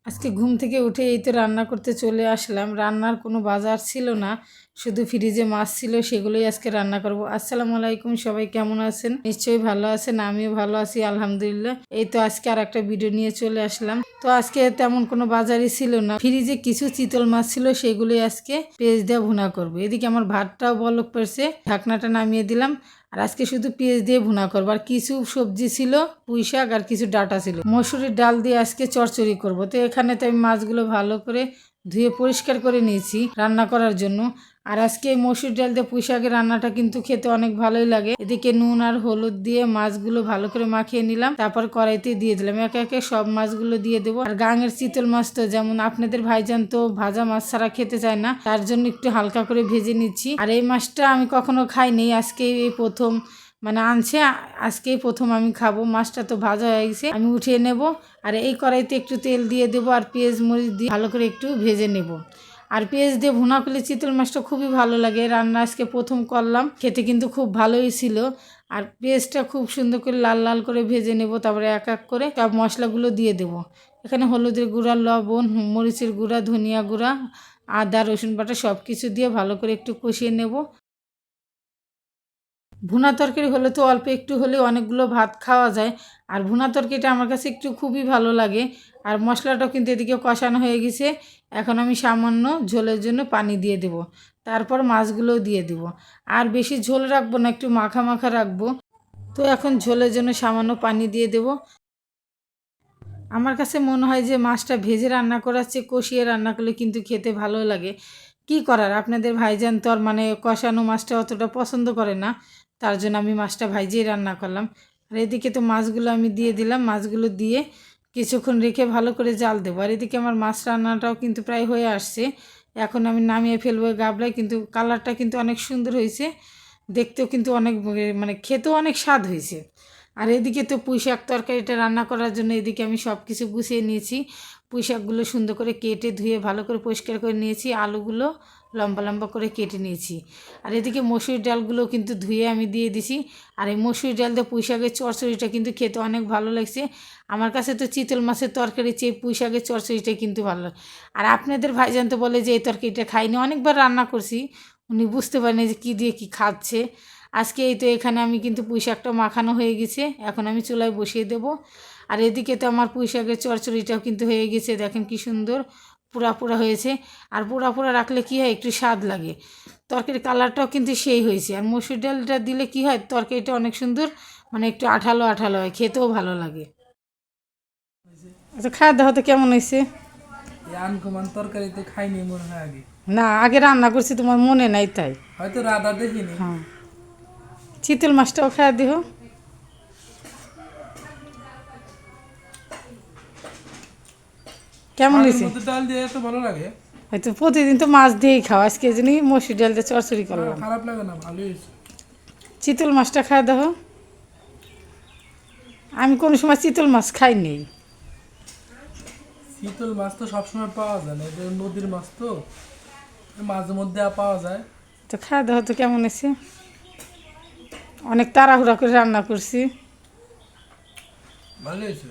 আজকে ঘুম থেকে উঠে এই তো রান্না করতে চলে আসলাম। রান্নার কোনো বাজার ছিল না, শুধু ফ্রিজে মাছ ছিল, সেগুলোই আজকে রান্না করব। আসসালামু আলাইকুম, সবাই কেমন আছেন? নিশ্চয়ই ভালো আছেন, আমিও ভালো আছি আলহামদুলিল্লাহ। এই তো আজকে আর একটা ভিডিও নিয়ে চলে আসলাম। তো আজকে তেমন কোনো বাজারই ছিল না, ফ্রিজে কিছু চিতল মাছ ছিল, সেগুলোই আজকে পেঁয়াজ দিয়ে ভুনা করব। এদিকে আমার ভাতটাও বলক পড়ছে, ঢাকনাটা নামিয়ে দিলাম। আর আজকে শুধু পেঁয়াজ দিয়ে ভুনা করবো। আর কিছু সবজি ছিল, পুঁই শাক আর কিছু ডাঁটা ছিল। মসুরির ডাল দিয়ে আজকে চচ্চড়ি করব। তো এখানে তো আমি মাছগুলো ভালো করে ধুয়ে পরিষ্কার করে নিয়েছি রান্না করার জন্য। আর আজকে এই মসুর ডাল দিয়ে পুঁই শাকের রান্নাটা কিন্তু খেতে অনেক ভালোই লাগে। এদিকে নুন আর হলুদ দিয়ে মাছগুলো ভালো করে মাখিয়ে নিলাম, তারপর কড়াইতে দিয়ে দিলাম। একে একে সব মাছগুলো দিয়ে দেবো। আর গাঙের চিতল মাছ তো যেমন আপনাদের ভাইজান তো ভাজা মাছ ছাড়া খেতে চায় না, তার জন্য একটু হালকা করে ভেজে নিচ্ছি। আর এই মাছটা আমি কখনো খাইনি, আজকে এই প্রথম মানে আনছে, আজকেই প্রথম আমি খাবো। মাছটা তো ভাজা হয়ে গেছে, আমি উঠিয়ে নেব। আর এই কড়াইতে একটু তেল দিয়ে দেবো আর পেঁয়াজ মরিচ দিয়ে ভালো করে একটু ভেজে নেব। আর পেঁয়াজ দিয়ে ভুনা করলে চিতল মাছটা খুবই ভালো লাগে। রান্না আজকে প্রথম করলাম, খেতে কিন্তু খুব ভালোই ছিল। আর পেঁয়াজটা খুব সুন্দর করে লাল লাল করে ভেজে নেব, তারপরে এক এক করে সব মশলাগুলো দিয়ে দেব। এখানে হলুদের গুঁড়া, লবণ, মরিচের গুঁড়া, ধনিয়া গুঁড়া, আদা রসুন বাটা সব কিছু দিয়ে ভালো করে একটু কষিয়ে নেব। ভুনা তরকারি হলে তো অল্প একটু হলে অনেকগুলো ভাত খাওয়া যায়। আর ভুনা তরকারিটা আমার কাছে একটু খুবই ভালো লাগে। আর মশলাটাও কিন্তু এদিকে কষানো হয়ে গেছে। এখন আমি সামান্য ঝোলের জন্য পানি দিয়ে দেব, তারপর মাছগুলোও দিয়ে দেব। আর বেশি ঝোল রাখবো না, একটু মাখা মাখা রাখবো। তো এখন ঝোলের জন্য সামান্য পানি দিয়ে দেব। আমার কাছে মনে হয় যে মাছটা ভেজে রান্না করার চেয়ে কষিয়ে রান্না করলে কিন্তু খেতে ভালো লাগে। কি করার, আপনাদের ভাইজান তো আর মানে কষানো মাছটা অতটা পছন্দ করে না, তার জন্য আমি মাছটা ভাইজেই রান্না করলাম। আর এদিকে তো মাছগুলো আমি দিয়ে দিলাম, মাছগুলো দিয়ে কিছুক্ষণ রেখে ভালো করে জাল দেবো। আর এদিকে আমার মাছ রান্নাটাও কিন্তু প্রায় হয়ে আসছে। এখন আমি নামিয়ে ফেলবো গাবলায়। কিন্তু কালারটা কিন্তু অনেক সুন্দর হয়েছে, দেখতেও কিন্তু অনেক মানে খেতেও অনেক স্বাদ হয়েছে। আর এদিকে তো পুঁই শাক তরকারিটা রান্না করার জন্য এদিকে আমি সব কিছু গুছিয়ে নিয়েছি। পুঁই শাকগুলো সুন্দর করে কেটে ধুয়ে ভালো করে পরিষ্কার করে নিয়েছি, আলুগুলো লম্বা লম্বা করে কেটে নিয়েছি। আর এদিকে মসুর ডালগুলো কিন্তু ধুয়ে আমি দিয়ে দিছি। আর এই মসুর ডাল দিয়ে পুঁই শাকের চচ্চড়িটা কিন্তু খেতে অনেক ভালো লাগছে। আমার কাছে তো চিতল মাছের তরকারি চেয়ে পুঁই শাকের চচ্চড়িটা কিন্তু ভালো লাগে। আর আপনাদের ভাইজান তো বলে যে এই তরকারিটা খাইনি, অনেকবার রান্না করছি, উনি বুঝতে পারেনি যে কী দিয়ে কী খাচ্ছে। আজকে এই তো এখানে আমি কিন্তু পুঁই শাকটা মাখানো হয়ে গেছে, এখন আমি চুলায় বসিয়ে দেব। আর এদিকে তো আমার পুঁই শাকের চচ্চড়িটাও কিন্তু হয়ে গেছে, দেখেন কি সুন্দর পোড়া পোড়া হয়েছে। আর পোড়া পোড়া রাখলে কি হয়, একটু স্বাদ লাগে। তরকারির কালারটাও কিন্তু সেই হয়েছে। আর মসুর ডালটা দিলে কি হয়, তরকারিটা অনেক সুন্দর মানে একটু আঠালো আঠালো হয়, খেতেও ভালো লাগে। আচ্ছা, খাওয়া দাওয়া তো কেমন হয়েছে? আনকমন তরকারি তো খাইনি মনে হয় আগে। না, আগে রান্না করছি, তোমার মনে নাই তাই। হয়তো রাধা দেখিনি। হ্যাঁ, চিতল মাছটাও খাওয়া দিও। কেমন শাকের হয়েছে? মধ্যে ডাল দিয়ে এত ভালো লাগে। হয়তো প্রতিদিন তো মাছ দিয়েই খাওয়া, আজকে জানি মসুর ডাল দিয়ে চচ্চড়ি না, করলাম। খারাপ লাগে না, ভালোই হয়েছে। চিতল মাছটা খাওয়া দেখো। আমি কোনো সময় চিতল মাছ খাইনি। শীতল মাছ তো সবসময় পাওয়া যায় না, এটা নদীর মাছ তো মাঝে মধ্যে পাওয়া যায়। তো খাওয়া দাওয়া তো কেমন হয়েছে? অনেক তাড়াহুড়া করে রান্না করছি। ভালোই হয়েছে।